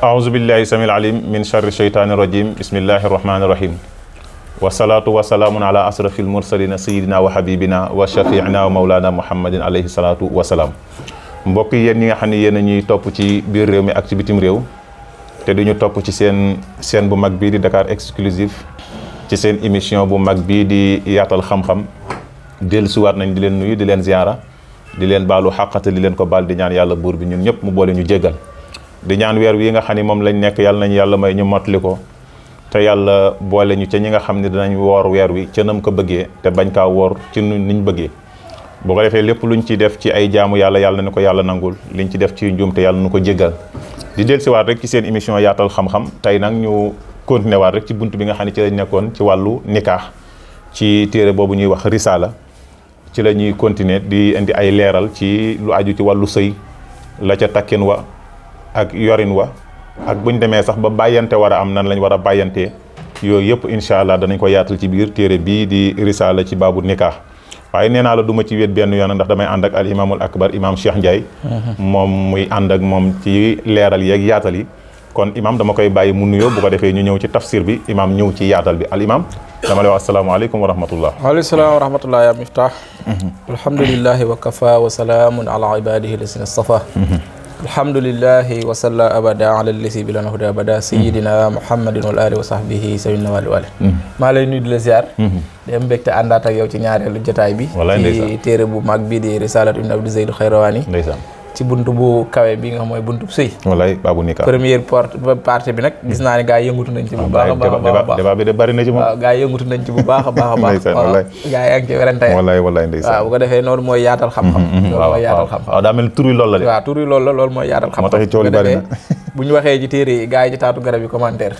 أعوذ بالله السميع العليم من شر الشيطان الرجيم بسم الله الرحمن الرحيم والصلاة والسلام على أشرف المرسلين سيدنا وحبيبنا وشفيعنا ومولانا محمد عليه الصلاة والسلام mbokk yéen ñi nga xam ne yéen a ñuy topp ci biir réew mi ak ci bitim réew te duñu topp ci seen bu mag bii di Dakar Exclusif ci seen émission bu mag bii di yaatal xam-xam dellusiwaat nañ di leen nuyu di leen ziara di leen baalu xàqate di leen ko baal di ñaan yàlla buur bi ñun ñëpp mu boole ñu jéggal di ñaan weer wi nga xam ne moom lañ nekk yàlla nañu yàlla may ñu mottali ko te yàlla boole ñu ca ñi nga xam ne dinañ woor weer wi ca nam ko bëggee te bañ kaa woor ci niñ bëggee boo ko defee lépp luñ ci def ci ay jaamu yàlla na ko yàlla nangul liñ ci def ci njuumte yàlla nu ko jéggal di dellusiwaat rek ci seen émission yaatal xam-xam tey nag ñu continuer waat rek ci bunt bi nga xam ne ci lañ nekkoon ci wàllu nikaax ci téere boobu ñuy wax risaala ci la ñuy continuer di indi ay leeral ci lu aju ci wàllu sëy la ca takkin wa ak yorin wa ak buñ demee sax ba bàyyante war a am nan lañ war a bàyyantee yooyu yëpp incha allah danañ ko yaatal ci biir téere bii di risaala ci baabu nikaax waaye nee naa la duma ci wét benn yoon ndax damay ànd ak al imaamul akbar imaam Cheikh Ndiaye moom muy ànd ak moom ci leeral yeeg yaatal yi kon imaam dama koy bàyyi mu nuyoo bu ko defee ñu ñëw ci tafsir bi imaam ñëw ci yaatal bi al imaam dama lay wax asalaamaaleykum wa rahmatullah waaleykum salaam wa rahmatullah ya miftah alhamdulillahi wa kafa wa salaamun ala ibadihi lasina stafa alhamdulillahi wa salla abada ala lasi bi lana huda abada sayidina muhammadin wal ali wa sahbihi sawinna wali wali maa lay nuyu di la ziar dem mbégte àndaat ak yow ci ñaareelu jotaay bi ci téere bu mag bii di risalatu ibn abdi zayd xayrawani ndeysaan ci buntu bu kawe bi nga xam mooy buntu sëy wallaay baabu nikah première partie bi nag gis naa ne gaa yi yëngatu nañ ci bu baax a baax débat bi de bari na ci moom waaw gaa yi yëngatu nañ ci bu baax a baax a baax wallaay gaa yi yaa ngi ci werante wallaay ndeysaan waaw bu ko defee noonu mooy yaatal xam-xam loolu mooy yaatal xam-xam waaw daa mel tur yi loolu la de waaw tur yi loolu la loolu mooy yaatal xam-xam moo tax coow li bari na bu ñu waxee ci téere yi gaa yi ci taatu garab yi commentaire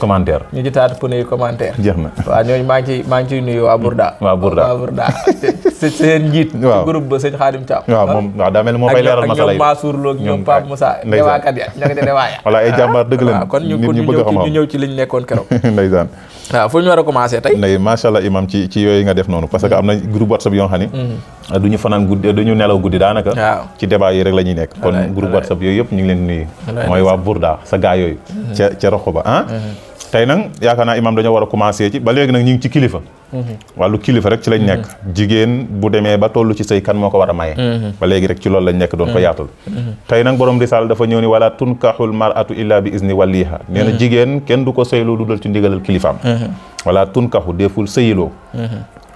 ñu ci taatu pneu yi commentaire jeex na waaw ñooñu maa ngi ciy nuyu waa Bourda seen njiit ci groupe ba sëñ Xaadim Thiam waaw moom waaw daa mel moo fay leeral masala yi Loog ñoom Pape Moussa dewaakat ya ña nga ca dewaaya wala ay jàmbaar dëgg la kon ñu ñëw ci liñ nekkoon keroog ndeysaan waaw fu ñu war a commencé tey ndey macha allah imam ci yooyu nga def noonu parce que am na groupe WhatsApp yoo xam ni du ñu fanaan guddi du ñu nelaw guddi daanaka ci débat yi rek la ñuy nekk kon groupe WhatsApp yooyu yëpp ñu ngi leen nuyu mooy waa Bourda sa gaa yooyu ca roxo ba tey nag yaakaar naa imam dañoo war a commencé ci ba léegi nag ñu ngi ci kilifa wàllu kilifa rek ci lañ nekk jigéen bu demee ba toll ci sëy kan moo ko war a maye ba léegi rek ci loolu lañ nekk doon ko yaatal tey nag borom risaal dafa ñëw ni wala tunkaxul mar'atu illa bi izni waliha nee na jigéen kenn du ko sëyloo du dal ci ndigalal kilifaam wala tunkaxu deeful sëyiloo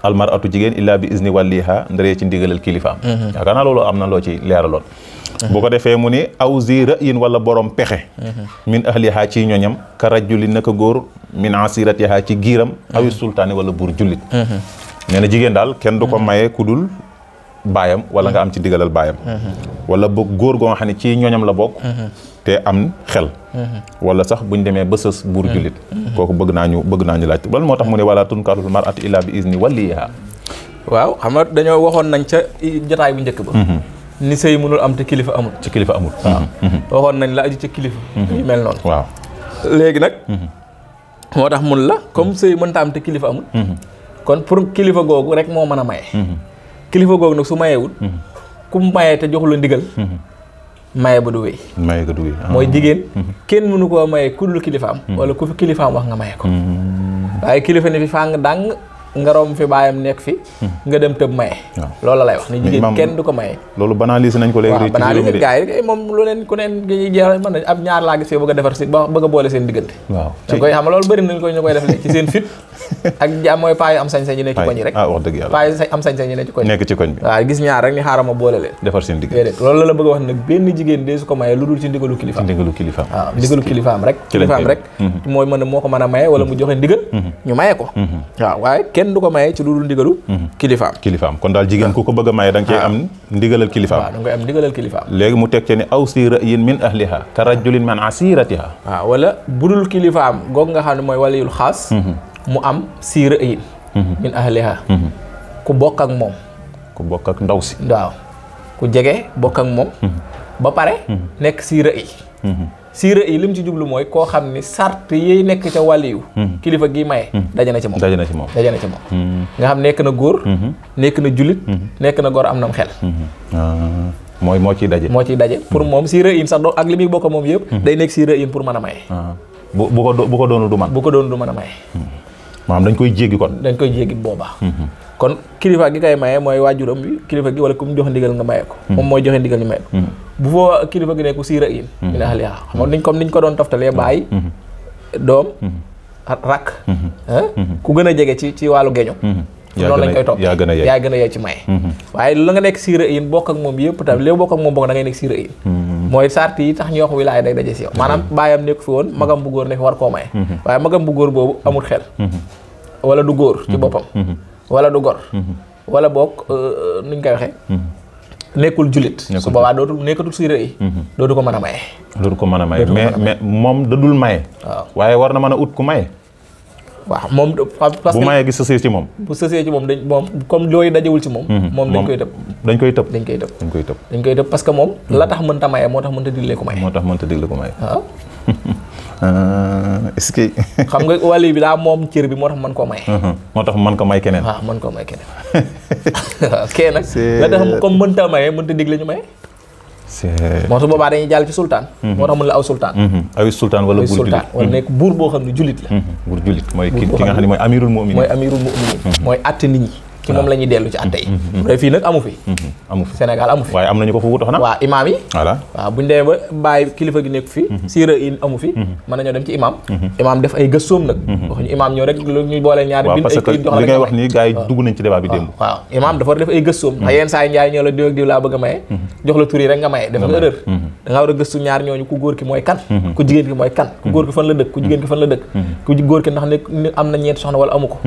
al mar'atu jigéen illa bi izni waliha ndaree ci ndigalal kilifaam yaakaar naa loolu am na loo ci leeraloon bu ko defee mu ni aw zi ra'yin wala borom pexe min ahliha ci ñoñam ka rajuli naka góor min asiratiha ci giiram awi sultaani wala buur jullit nee na jigéen daal kenn du ko maye ku dul baayam wala nga am ci digalal baayam wala boog góor goo nga xam ne ci ñoñam la bokk te am xel wala sax buñ demee ba sës buur jullit kooku bëgg naa ñu laaj loolu moo tax mu ne wala tunkatul mar'atu illa bi izni waliha waaw xam nga dañoo waxoon nañ ca jotaay bu njëkk ba ni sëy mënul am te kilifa amul ci kilifa amul waaw waxoon nañ la aju ca kilifa yu mel noonu waaw léegi nag moo tax mun la comme sëy mënta am te kilifa amul kon pour kilifa googu rek moo mën a maye kilifa googu nag su mayewul ku maye te joxu la ndigal maye ba du wéy mooy jigéen kenn mënu koo maye ku dul kilifaam wala ku fi kilifaam wax nga maye ko waaye kilifa ne fi fàng dàng nga romb fi baayam nekk fi nga dem tëb maye loolu lay wax ni jigéen kenn du ko maye loolu banalise nañ ko léegi waaw banalise gars yi moom lu leen ku neen jeex mën na ab ñaar laa gis fii bëgg a defar si bëgg a boole seen diggante waaw da koy xam loolu bëri nañ ko ñu koy def léegi ci seen fit ak jaam mooy paa yu am sañ-sañ ñu nekk ci koñ yi rek wax dëgg yàlla paa yu am sañ-sañ ñu nekk ci koñ bi waaw gis ñaar rek ni xaaral ma boole leen defar seen diggante loolu la bëgg a wax nag benn jigéen dee su ko maye lu dul ci ndigalu kilifaam waaw ndigalu kilifaam rek mooy mën a moo ko mën a maye wala mu joxe ndigal ñu maye ko waaw waaye kenn du ko maye ci lu dul ndigalu kilifaam kon daal jigéen ku ko bëgg a maye da nga koy am ndigalal kilifaam waaw da nga koy am ndigalal kilifaam léegi mu teg ci ne aw si ra'yin min ahliha ka rajulin min asiratiha waaw wala budul kilifaam goog nga xam ne mooy waliyul xaas mu am si ra'yin min ahliha ku bokk ak moom ku bokk ak ndaw si waaw ku jege bokk ak moom ba pare nekk si ra'yi siira yi lim ci jublu mooy koo xam ni sart yi nekk ca wàlliyu kilifa gi maye daje na ci moom nga xam nekk na góor nekk na jullit nekk na góor am nam xel moo ciy daje pour moom siira in sax ak li muy bokk moom yëpp day nekk siira in pour mën a maye bu ko doonul du mën a maye maanaam dañ koy jéggi boobaa kon kilifa gi koy maye mooy waajuram bi kilifa gi wala ku mu jox ndigal nga maye ko moom mooy joxe ndigal ñu maye ko bu foo kilifa gi nekku siira in mi ne xal yaa xam niñ ko doon toftalee baay doom rakk ku gën a jege ci wàllu geño noonu lañ koy topp yaa gën a yey ci maye waaye la nga nekk siira in bokk ak moom yëpp tamit léegi bokk ak moom bokk da ngay nekk siira in mooy sart yi tax ñu wax wilaaya day daje si yow maanaam baayam nekk fi woon magam bu góor ne fi war koo maye waaye magam bu góor boobu amul xel wala du góor ci boppam wala du gor wala boog nuñ koy waxee nekkul jullit su boobaa nekkatul siira yi dootu ko mën a maye mais moom da dul maye waaye war na mën a ut ku maye waaw moom parce que bu mayee gi sësee ci moom bu sësee ci moom moom comme looyu dajewul ci moom dañ koy tëb parce que moom la tax mënta maye moo tax mënta digle ko maye waaw est-ce que xam nga wàllu bi daa moom cër bi moo tax mën koo maye moo tax mën ko may keneen waaw mën koo may keneen waaw kee nag la tax comme mënta maye mënta digle ñu maye moo su boobaa dañuy jàll ci sultaan moo tax mën la aw sultaan awi sultaan wala buur jullit wala nekk buur boo xam ne jullit la buur jullit mooy ki nga xam ne mooy amirul mu'minin mooy àtte nit ñi ci moom la ñuy dellu ci àtte yi bu fii nag amu fi Sénégal amu fi waaye am nañu ko fa wutu xanaa waaw imaam yi voilà waaw buñu demee ba bàyyi kilifa gi nekk fi siira in amu fi mën nañoo dem ci imaam def ay gëstoom nag waxuñu imaam ñoo rek ñu boole ñaari bind ay këyit jox la li ngay wax nii gars yi dugg nañ ci débat bi démb waaw imaam dafa war a def ay gëstoom ndax yenn saa yi njaay ñoo la diw ak diw laa bëgg a maye jox la tur yi rek nga maye def nga erreur da ngaa war a gëstu ñaar ñooñu ku góor ki mooy kan ku jigéen ki mooy kan ku góor ki fan la dëkk ku jigéen ki fan la dëkk ku góor ki ndax ne am na ñeenti soxna wala amu ko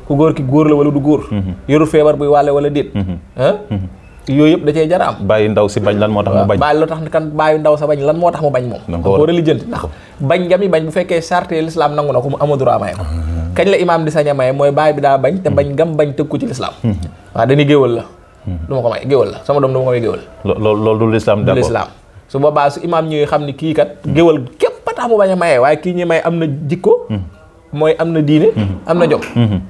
ku góor ki góor la wala du góor yorul feebar buy wàlle wala déet yooyu yëpp da cee jar a am bàyyi ndaw si bañ lan moo tax mu bañ bàyyi loo tax kan bàyyi ndaw sa bañ lan moo tax mu bañ moom ko war a lijjanti ndax bañ nga mi bañ bu fekkee charte l'islam nangu na ko mu ama droit maye ko kañ la imaam di sañ a maye mooy bàyyi bi daa bañ te bañ gam bañ tëg ko ci l'islam waaw dañuy géwal la du ma ko may géwal la sama doom du ma ko may géwal loolu du l'islam du l'islam su boobaa su imaam ñëwee xam ni kii kat géwal képp a tax mu bañ a maye waaye kii ñuy may am na jikko mooy am na diine am na jom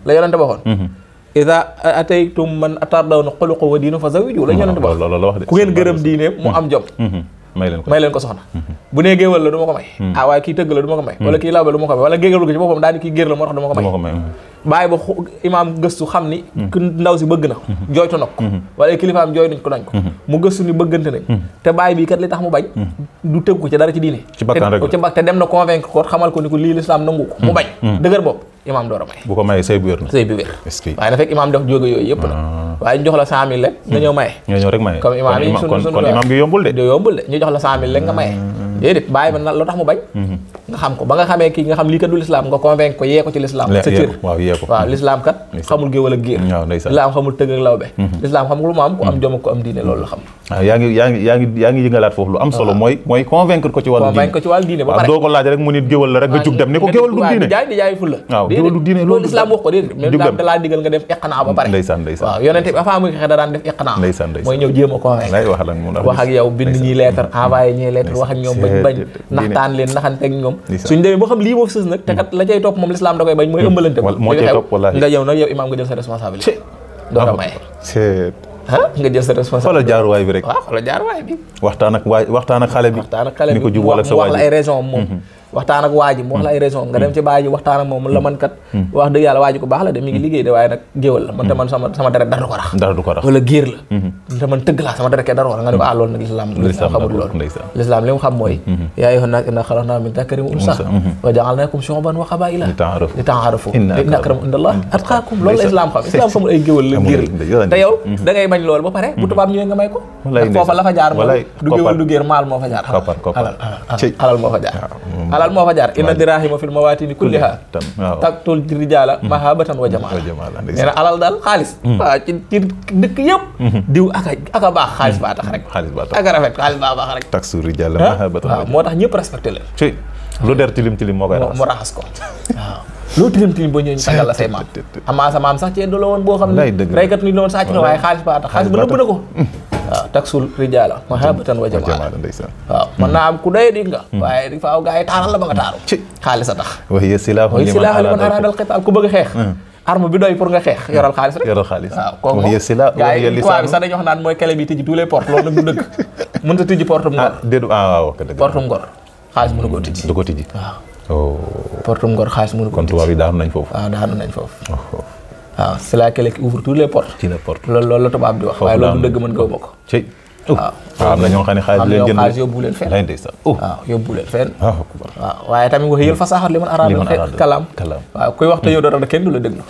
la yonente waxoon iza ataytum man atardawna xuluqahu wa diinahu fa zawiju la yonente wax ku ngeen gërëm diine mu am jom may leen ko soxna bu nee géewal la du ma ko may waaye kii tëgg la du ma ko may wala kii lawbe du ma ko may wala géewal ko ci boppam daal di kii géer la moo tax du ma ko may bàyyi ba imaam gëstu xam ni ndaw si bëgg na jooytu na ko wala kilifaam jooy nañ ko nañ ko mu gëstu ni bëggante nañ te bàyyi bi kat li tax mu bañ du tëgg ko ci dara ci diine te dem na convaincre ko xamal ko ni ko lii l'islam nangu ko mu bañ dëgër bopp imaam door a may bu ko mayee sëy bu wér na waaye na fekk imaam def jóge yooyu yëpp na waaye ñu jox la 100 000 rek nga ñëw maye nga ñëw rek maye comme imaam yi kon imaam gi yombul de ñu jox la 100 000 rek nga maye déedéet bàyyi ba loo tax mu bañ nga xam ko ba nga xamee kii nga xam lii kat du l'islam nga convaincre ko yee ko ci l'islam sa cër waaw l'islam kat xamul géwal ak géer l'islam xamul tëgg ak lawbe l'islam xam nga lu mu am ku am jom ak ku am diine loolu la xam waaw yaa ngi yëngalaat foofu lu am solo mooy convaincre ko ci wàllu diine ba pare doo ko laaj rek mu nit géwal la rek nga jug dem ni ko géwal du diine di jaay ful la waaw géwal du diine loolu l'islam wax ko déedéet mais l'islam da laa digal nga def iqnaa ba pare ndeysaan waaw yonente bi avant muy xeex da daan def iqnaa mooy ñëw jéem a convaincre wax ak yow bind ñi lettre envoyé ñi lettre wax ak ñoom bañ naxtaan leen naxante ak ñoom suñ demee boo xam lii moo fi sës nag te kat la cay topp moom l'islam da koy bañ mooy ëmbalante moo cay topp wallaahi nga yow nag yow imaam nga jël sa responsabilité door a maye nga jël sa responsabilité xoolal jaaruwaay bi rek waaw xoolal jaaruwaay bi waxtaan ak xale bi ni ko jub wala sa wax la ay raison moom waxtaan ak waa ji mu wax la ay raison nga dem ci baa ji waxtaan ak moom la man kat wax dëgg yàlla waa ji ko baax la de mi ngi liggéey de waaye nag géwal la man te man sama deret dara du ko rax wala géer la te man tëgg laa sama deret kee dara ko rax nga ne ko loolu nag l'islam xamul loolu l'islam li mu xam mooy yaa ayyuhan naas innaa xalaqnaakum min dakarin wa unsaa wa ja'alnaakum shu'uban wa qabaa'ila li ta'aarafu inna akramakum indallaahi atqaakum loolu la islam xam islam xamul ay géwal la géer la te yow da ngay bañ loolu ba pare bu tubaab ñëwee nga may ko foofa la fa jaar moom du géwal du géer maal moo fa jaar alal moo fa jaar alal moo fa jaar inna dirahima fil mawatini kulliha taqtul rijaala mahabatan wa jamaala nee na alal daal xaalis waaw ci dëkk yëpp diw aka baax xaalis baa tax rek aka rafet xaalis baa baax rek taqtul rijaala mahabatan waaw moo tax ñëpp respecté leen lu der tilim moo koy mu raxas ko waaw loo tilim boo ñëwee ñu tàggal la say maam amaa sa maam sax cee du la woon boo xam ne reykat ni la woon sàcc la waaye xaalis baa tax xaalis ba nëbb na ko waaw taksul rijaala mahabatan wa jamaala waaw mën naa am ku doy di nga waaye faaw gaa yi taaral la ba nga taaru xaalis a tax wa hiya silaahu liman araada al-qitaal ku bëgg xeex arme bi doy pour nga xeex yoral xaalis rek. yoral xaalis waaw kooku moom wax la gars yi tubaab bi sax dañuy wax naan mooy clé bi tijji tous les portes loolu nag du dëgg mënut a tijji portum ngor. waaw portum ngor xaalis mënu ko tijji. du ko tijji waaw. portum ngor xaalis mënu ko tijji. kon tubaab yi daanu nañ foofu. waaw daanu nañ foofu. waaw c'est la clé qui ouvre toutes les portes. ci la porte loolu la tubaab di wax. waaye loolu du dëgg mën nga ma ko. waaw am na ñoo xam ne xaalis leen jënd xaalis yóbbu leen fenn. waaw yóbbu leen fenn. waaw waaye tamit wax yël fasaaxat li man araada kalaam. waaw kuy wax te yoroo dara kenn du la déglu.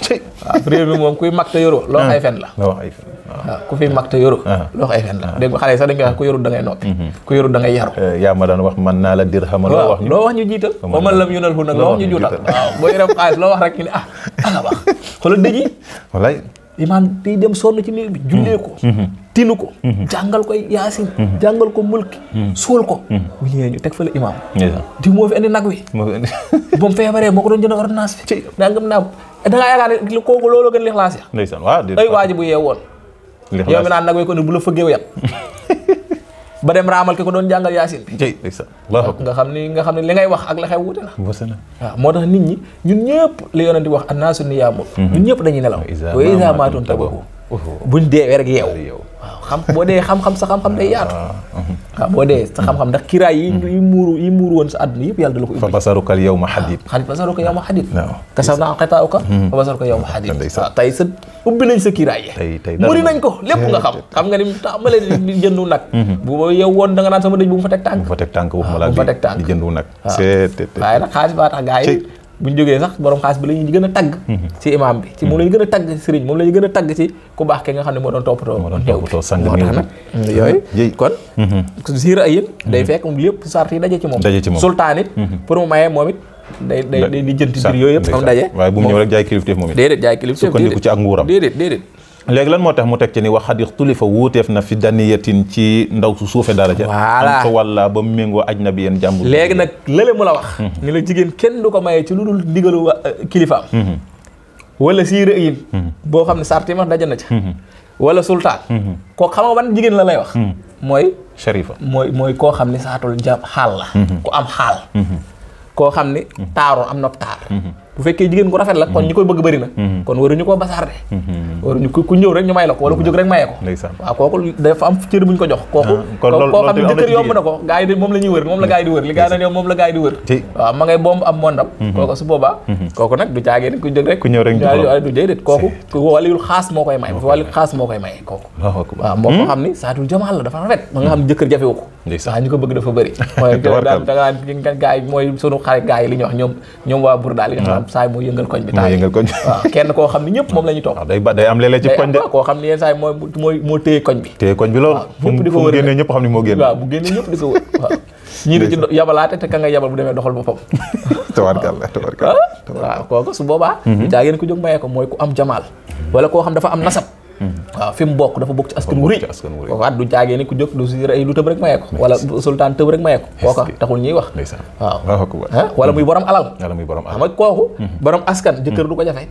waaw réew mi moom kuy mag te yoroo loo wax ay fen la. waaw ku fi mag te yoroo loo wax ay fen la. dégg nga xale yi sax dañ koy wax ku yorut da ngay noppi. ku yorut da ngay yaru. yaa ma daan wax man naa la dirham loo wax ñu jiital. ba man lam yunal hu nag loo wax ñu juutal. waaw boo yoree xaalis loo wax rek ñu ne nga wax xoolal dëj yi. wallaay imaam di dem sonn ci néeg bi jullee ko tinu ko jàngal ko yaasin jàngal ko mulki suul ko bu ñëwee ñu teg fa la imaam di moo fi indi nag wi ba mu feebaree moo ko doon jënd ordonnance bi nangam naam da ngaa yaakaar ne kooku loolu gën lixlaas ya ndeysaan waaw ay waaji bu yee woon yow mi naan nag wi ko ne bu la fëggee yat ba dem raamal ki ko doon jàngal yaasin bi nga xam ne li ngay wax ak la xew wuute na waaw moo tax nit ñi ñun ñëpp li yonent di wax annaasu niyaamun ñun ñëpp dañuy nelaw wa izaa maatun tabahu buñ deewee rek yeew waaw boo dee xam-xam sa xam-xam day yaatu waaw boo dee sa xam-xam ndax kiraay yi muuru woon sa àdduna yëpp yàlla da la ko ubbi fa basaruka al yawma hadid basaruka yawma hadid kasafnaa qitaa'aka fa basaruka yawma hadid waaw tey sa ubbi nañ sa kiraay yi muri nañ ko lépp nga xam nga ni tàmbalee di jëndu nag bu yow woon da nga naan sama dëj bu mu fa teg tànk waxuma la di jëndu nag waaye nag xaalis baa tax gaa yi buñ jógee sax borom xaalis bi la ñuy gën a tagg ci imam bi ci moom la ñu gën a tagg ci sëriñ moom la ñu gën a tagg ci ku baax ke nga xam ne moo doon toppatoo sang moo tax nag yooyu kon siira ay yëpp day fekk lépp sart yi daje ci moom sultaan it pour mu mayee moom it day di jënti mbir yooyu yëpp am daje waaye bu mu ñëw rek jaay kilifteef moom it déedéet jaay kilifteef sukkandiku ci ak nguuram déedéet léegi lan moo tax mu teg ci ni wax xadix tulifa wuuteef na fi daniyatin ci ndaw su suufe daraja am fa walla ba mu méngoo ajnabi yéen jàmbur léegi nag lële mu la wax ni la jigéen kenn du ko mayee ci lu dul ndigalu kilifaam wala siira yin boo xam ne sarti ma daja na ca wala sultaan koo xam nga ban jigéen la lay wax mooy sharifa mooy koo xam ne saatul xaal la ku am xaal koo xam ni taaroon am na taar bu fekkee jigéen ku rafet la kon ñi koy bëgg bëri na kon waruñu koo basaarde waruñu ku ñëw rek ñu may la ko wala ku jóg rek mayee ko waaw kooku dafa am cër buñ ko jox kooku koo xam ne jëkkër yomb na ko gars yi moom la ñuy wër moom la gars yi di wër li gars yi moom la gars yi di wër waaw ma ngay bomb am mondam kooku su boobaa kooku nag du caagee ni ku jóg rek ku ñëw rek du déedéet kooku wàllul xaas moo koy may wàllul xaas moo koy maye kooku waaw moo ko xam ni saatul jamaal la dafa rafet ma nga xam ne jëkkër jafewu ko waaw ñu ko bëgg dafa bëri mooy da nga gars yi mooy sunu xarit gars yi li ñuy wax ñoom waa bur daal li nga xam saay moo yëngal koñ waaw kenn koo xam ne ñëpp moom la ñuy toog day am léeg-léeg ci koñ de koo xam ne yenn saa yi moo téye koñ bi loolu fu mu génnee ñëpp xam ne moo génn waaw bu génnee ñëpp di ko wër waaw ñii di ci yabalaate te ka nga yabal bu demee doxal boppam tabarkalla waaw kooku su boobaa du caagéen ku jóg mayee ko mooy ku am jamaal wala koo xam dafa am nasab waaw fi mu bokk dafa bokk ci askan wu rëy kooku at du caagee ni ku jóg du si ay lu tëb rek mayee ko wala sultaan tëb rek mayee ko kooka taxul ñuy wax waaw wala muy borom alal xam nga kooku borom askan jëkkër du ko jafe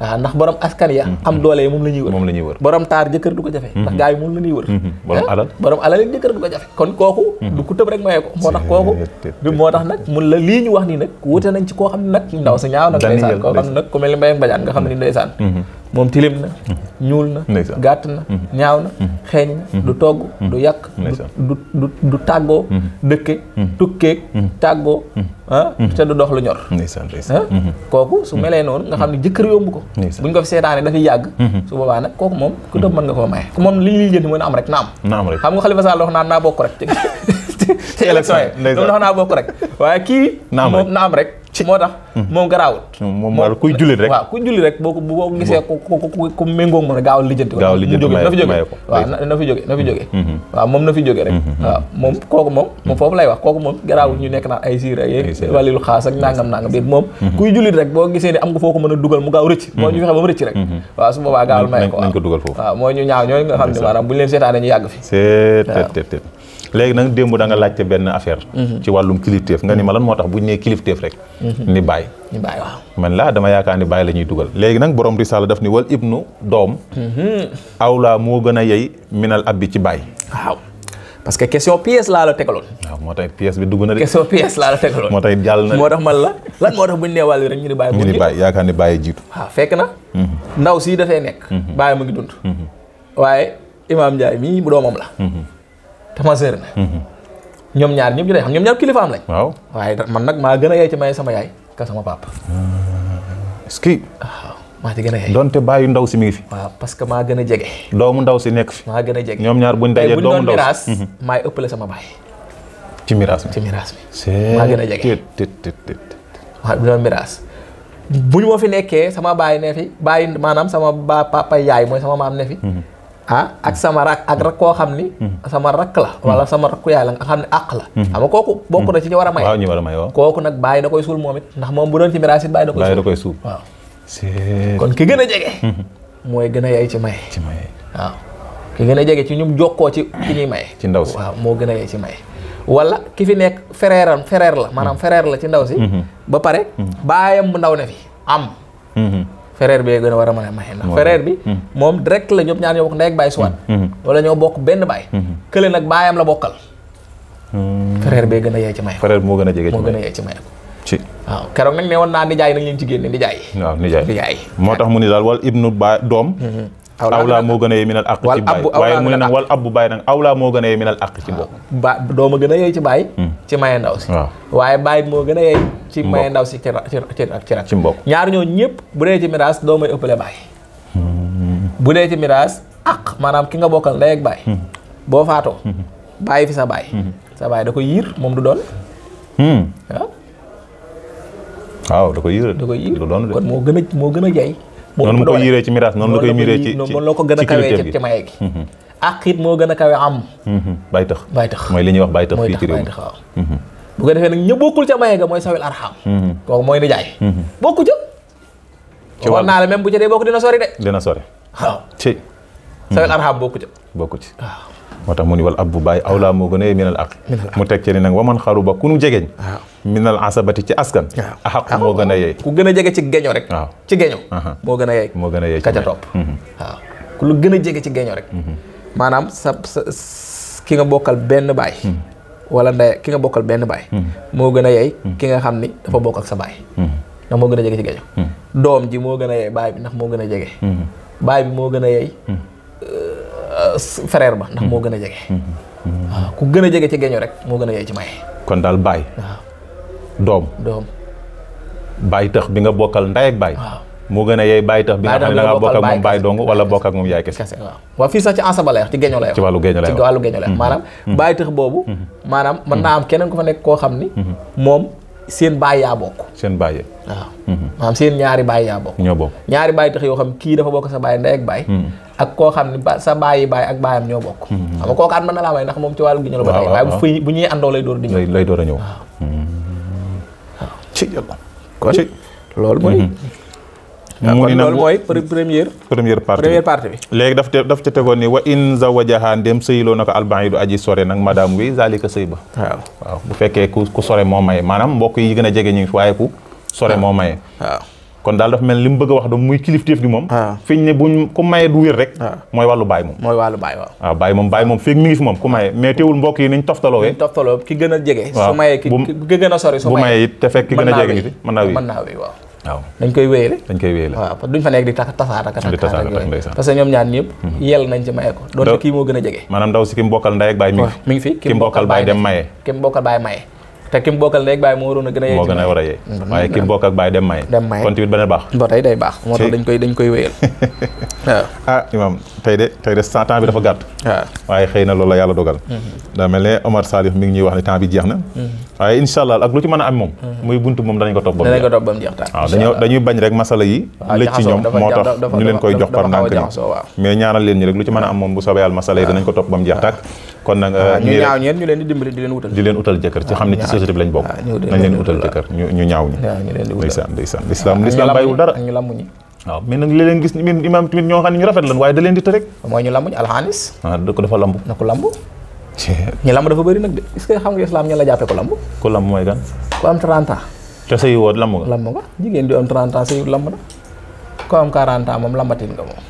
waaw ndax borom askan ya am doole yi moom la ñuy wër borom taar jëkkër du ko jafe ndax gars yi moom la ñuy wër borom alal yi jëkkër du ko jafe kon kooku du ku tëb rek mayee ko moo tax kooku moo tax nag mun la lii ñu wax nii nag wute nañ ci koo xam ne nag ndaw sa ñaaw nag ndeysaan koo xam ne nag ku mel ni Mbayang Badiane nga xam ne ni ndeysaan moom tilim na ñuul na gàtt na ñaaw na xeeñ na du togg du yàq du tàggoo dëkke tukkeeg tàggoo te du dox lu ñor kooku su melee noonu nga xam ne jëkkër yomb ko buñ ko fi seetaane dafay yàgg su boobaa nag kooku moom ku tëb mën nga koo maye moom li ñuy jënd mooy na am rek na am xam nga Khalifa Sall wax naan naa bokk rek ci élection yi loolu wax naa bokk rek waaye kii moom na am rek moo tax moom garaawut moom kuy jullit rek waaw kuy jullit rek boo ko gisee ku méngóog moom rek gaawal lijjanti ko na fi jóge waaw na fi jóge waaw moom na fi jóge rek waaw moom kooku moom foofu lay wax kooku moom garaawut ñu nekk naan ay siir ay wàllilu xaas ak nangam déet moom kuy jullit rek boo gisee ni am nga foo ko mën a dugal mu gaaw rëcc moo ñu fexe ba mu rëcc rek waaw su boobaa gaawal may ko waaw mooy ñu ñaaw ñooy nga xam ne maanaam bu ñu leen seetaane ñu yàgg fi léegi nag démb da nga laajte benn affaire ci wàllum kilifteef nga ni ma lan moo tax bu ñu nee kilifteef rek ni bàyyi waaw man laa dama yaakaar ni bàyyi la ñuy dugal léegi nag borom risaala daf ni wal ibnu doom awlaa moo gën a yey minal abbi ci bàyyi waaw parce que question pièce laa la tegaloon. waaw moo tax pièce bi dugg na de. question pièce laa la tegaloon. moo tax jàll na moo tax man la lan moo tax bu ñu nee wàll rek ñu ni bàyyi. ñu ni bàyyi yaakaar ni bàyyi jiitu. waaw fekk na. ndaw sii dafay nekk. bàyyi mu ngi dund. waaye Imaam Ndiaye mii bu doomam la. te ma sër na. ñoom ñaar ñëpp ñu day xam ñoom ñaar kilifaam lañ. waaw waaye man nag maa gën a yey ci may sama yaay ka sama papa. est-ce que. waaw maa ci gën a yey. donte bàyyi ndaw si mi ngi fi. waaw parce que maa gën a jege. doomu ndaw si nekk fi. maa gën a jege ñoom ñaar buñ dajee doomu ndaw miraas si. maay ëppale sama baay. ci miraas mi ci miraas mi. maa gën a jege waaw bu doon miraas. bu ñu ma fi nekkee sama baay ne fi bàyyi maanaam sama papa yaay mooy sama maam ne fi. ak sama rak ak rak koo xam ni. sama rakk la. wala sama rakku yaay la nga xam ne àq la. xam nga kooku bokk na ci ñu war a may. waaw ñu war a may waaw. kooku nag bàyyi da koy suul moom it ndax moom bu doon ci miraas it bàyyi da koy suul. waaw. kon ki gën a jege. mooy gën a yey ci maye. ci maye waaw ki gën a jege ci ñum jokkoo ci ki ñuy maye. ci ndaw si waaw moo gën a yey ci maye. wala ki fi nekk frère la maanaam frère la ci ndaw si. ba pare baayam bu ndaw ne fi am. frère bi gën a war a mën a maye ndax frère bi moom direct la ñoom ñaar ñoo bokk ndey ak baay suwaat wala ñoo bokk benn baay kële nag baayam la bokkal frère bee gën a yey ci maye frère bi moo gën a jege moo gën a yey ci maye ko ci waaw keroog nag ne woon naa nijaay nañ leen ci génne nijaay waaw nijaay moo tax mu ni daal wal ibnu baay doom awlaa moo gën a yey minal àq ci baay waaye mu ne nag wal abbu baay nag awlaa moo gën a yey minal àq ci mbokk doom a gën a yey ci baay ci maye ndaw si waaye baay moo gën a yey ci maye ndaw si ci rak ci mbokk ñaar ñoo ñëpp bu dee ci miraas doo may ëppale baay bu dee ci miraas àq maanaam ki nga bokkal ndey ak baay boo faatoo bàyyi fi sa baay da ko yiir moom du doon waaw da ko yiir du doon kon moo gën a jey noonu mu ko yiiree ci miraas noonu la koy miiree ci noonu la ko gën a kawee ci maye gi ak it moo gën a kawe am bay tax mooy li ñuy wax bay tax fii ci réew mi waaw bu ko defee nag ña bokkul ca maye ga mooy sawil arxam kooku mooy nijaay bokku ca ci war naa la même bu ca dee bokk dina sori de dina sori waaw ci sawil arxam bokku ca waaw moo tax mu ni wal abbu baay awlaa moo gën a minal aq mu teg ci ni nag waman xaru ba ku nu jegeñ minal asabati ci askan axaq moo gën a yey ku gën a jege ci geño rek waaw ci geño moo gën a yey ka ca topp waaw ku lu gën a jege ci geño rek maanaam sa ki nga bokkal benn baay wala ndey ki nga bokkal benn baay moo gën a yey ki nga xam ni dafa bokk ak sa baay ndax moo gën a jege ci geño doom ji moo gën a yey baay bi ndax moo gën a jege baay bi moo gën a yey frère ba ndax moo gën a jege waaw ku gën a jege ci geño rek moo gën a yey ci maye kon daal baay waaw doom baay tax bi nga bokkal ndey ak baay moo gën a yey baay tax bi nga xam ne da nga bokk ak moom baay dong wala bokk ak moom yaay kese waaw fii sax ci ansaba lay wax ci geño lay wax ci wàllu geño lay wax maanaam baay tax boobu maanaam mën naa am keneen ku fa nekk koo xam ni moom seen baay yaa bokk seen baay waaw maanaam seen ñaari baay yaa bokk ñoo bokk ñaari baay tax yoo xam kii dafa bokk sa baay ndey ak baay ak koo xam ne sa bàyyi baay ak baayam ñoo bokk xam nga kooku at mën na laa may ndax moom ci wàllu gi ñu la ba tey waaye bu ñuy àndoo lay door di ñëw lay door a ñëw ci yàlla kon loolu mooy mu ni nag loolu mooy première partie bi léegi daf ca tegoon ni wa in zawajaha ndem sëyloo na ko albaidu aji sore nag madame wi zalika sëy ba waaw bu fekkee ku sore moo maye maanaam mbokk yi gën a jege ñu ngi fi waaye ku sore moo maye waaw kon daal dafa mel li mu bëgg a wax doom muy kilifteef gi moom fiñ ne buñ ku maye du wér rek mooy wàllu baay moom mooy wàllu baay waaw baay moom feeg mi ngi fi moom ku maye mais teewul mbokk yi niñ toftaloo ki gën a jege su mayee ki gën a sori su bu maye it te fekk ki gën a jege ngi fi mën naa wéy waaw dañ koy wéyale waaw parce que duñ fa nekk di tasaar ak parce que ñoom ñaar ñëpp yell nañ ci maye ko doonte kii moo gën a jege maanaam ndaw si ki mbokkal ndey ak baay mi ngi fi ki mbokkal baay dem maye ki mbokkal baay maye te ki mu bokkal ndey ak baay moo waroon a gën a yey moo gën a war a yey waaye ki mu bokk ak baay dem maye kon tamit beneen baax ba tey day baax moo tax dañ koy wéyal waaw imam tey de temps bi dafa gàtt waaye xëy na loolu la yàlla dogal daa mel ne Omar Salif mi ngi ñuy wax ne temps bi jeex na waaye insha allah ak lu ci mën a am moom muy buntu moom danañ ko topp ba mu jeex waaw dañuy bañ rek masala yi lëj ci ñoom moo tax ñu leen koy jox par ndànk ni mais ñaanal leen ñi rek lu ci mën a am moom bu soobee yàlla masala yi danañ ko topp ba mu jeex tàkk kon nag ñu ñaaw ñeen ñu leen di dimbali di leen utal jëkkër ci xam ne ci société bi lañ bokk nañ leen utal jëkkër ñu ñaaw ñi ndeysaan lislaam bàyyiwul dara ñu lamb ñi waaw mais nag léeg-léeg gis imaam tamit ñoo xam ne ñu rafet lan waaye da leen di të rek mooy ñu lamb ñi alxaanis da ko dafa lamb na ko lamb ñu lamb dafa bëri nag de est-ce que xam nga islam ña la jàppee ko lamb ko lamb mooy gan ku am 30 ans te sëy woo lamb nga jigéen di am 30 ans sëy lamb na ko am 40 ans moom lambatin nga moom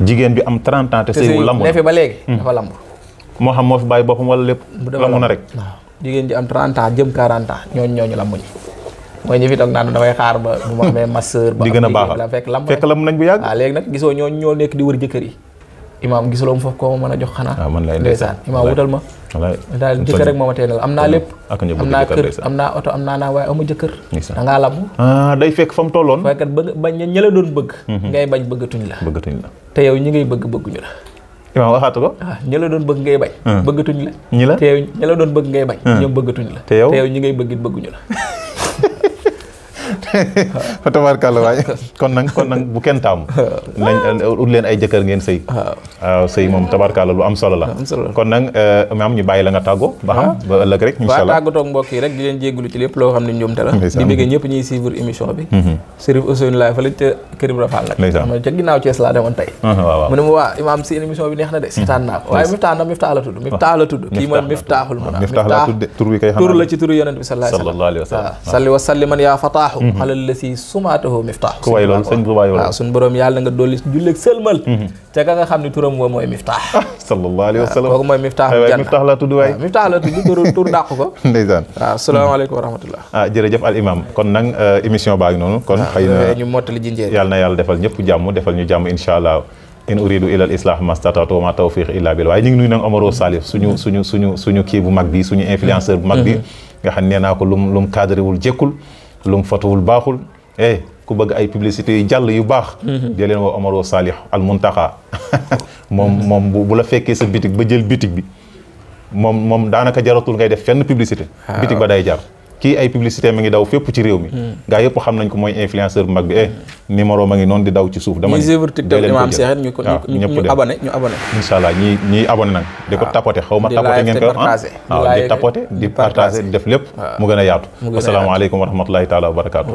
jigéen bi am 30 ans te sëy wu lamb ne fi ba léegi dafa lamb moo xam moo fi bàyyi boppam wala lépp la mun a rek waaw jigéen ji am 30 ans jëm 40 ans ñooñu la muñ mooy ñi fi toog naan damay xaar ba bu ma amee masseur ba di gën a baaxal la fekk lam nañ bu yàgg waaw léegi nag gisoo ñoo nekk di wër jëkkër yi imaam gisuloo mu foofu koo ma mën a jox xanaa waaw man lay ndeysaan imaam wutal ma daal jëkkër rek moo ma teenal am naa lépp am naa kër am naa oto am naa waaye amu jëkkër da ngaa lamb day fekk fa mu tolloon fekkat bañ ña la doon bëgg ngay bañ bëggatuñ la te yow ñi ngay bëgg bëgguñu la imaam waxaatu ko ña la doon bëgg ngay bañ bëggatuñ la ñi la te yow ña la doon bëgg ngay bañ ñoom bëggatuñ la te yow ñi ngay bëggit bëgguñu la fa tabaarkalla waaye kon nag bu kenn taamu nañ ut leen ay jëkkër ngeen sëy waaw sëy moom tabaarkalla lu am solo la kon nag maam ñu bàyyi la nga tàggoo ba xam ba ëllëg rek incha allah tàggatoo mbokk yi rek di leen jéggulu ci lépp loo xam ne njuumte la di bëgg ñëpp ñuy suivre émission bi Chérif Ousseynou Laye fa lañ ca Kër Ibra Fall nag xam ca ginnaaw Thiès laa demoon tey mu ne ma waa imaam si émission bi neex na de seetaan naa ko waaye Miftah la tudd kii mooy Miftahul Muna Miftah la tudd tur wi kay tur la ci turu yonent bi sallallahu alayhi wa sallam salli wa salliman yaa fataahu alal lasi sumaatahu Miftah ku way loolu sëñ bu waay waaw suñu borom yàlla nga dolli julleeg sëlmal ca ka nga xam ne turam woo mooy Miftah sallallahu alayhi wa sallam kooku mooy Miftahul janna Miftah la tudd waay Miftah la tudd tur dàq ko ndeysaan waaw asalaamaaleykum wa rahmatullah jërëjëf al imam kon nag émission baa ngi noonu kon xëy na ñu mottali jinjeer yàlla na yàlla defal ñëpp jàmm defal ñu jàmm insha allah in uridu ila al islah mastata'tu wa ma tawfiq illa billah waaye ñu ngi nuyu nag Omaro Salif suñu kii bu mag bi suñu influenceur bu mag bi nga xam nee naa ko lum cadrewul jekkul lum fotuwul baaxul ku bëgg ay publicité yu jàll yu baax di leen woo Omaro Salih al Muntaqa moom bu la fekkee sa bitig ba jël bitig bi moom daanaka jaratul ngay def fenn publicité bitig ba day jar kii ay publicité ma ngi daw fépp ci réew mi gaa yëpp xam nañ ko mooy influenceur bu mag bi numéro ma ngi noonu di daw ci suuf dama ñu abonné incha allah ñi abonné nag di ko tapoté xaw ma tapoté ngeen ko waaw di tapoté di partagé di def lépp mu gën a yaatu asalaamaaleykum wa rahmatullahi taala wa barakaatu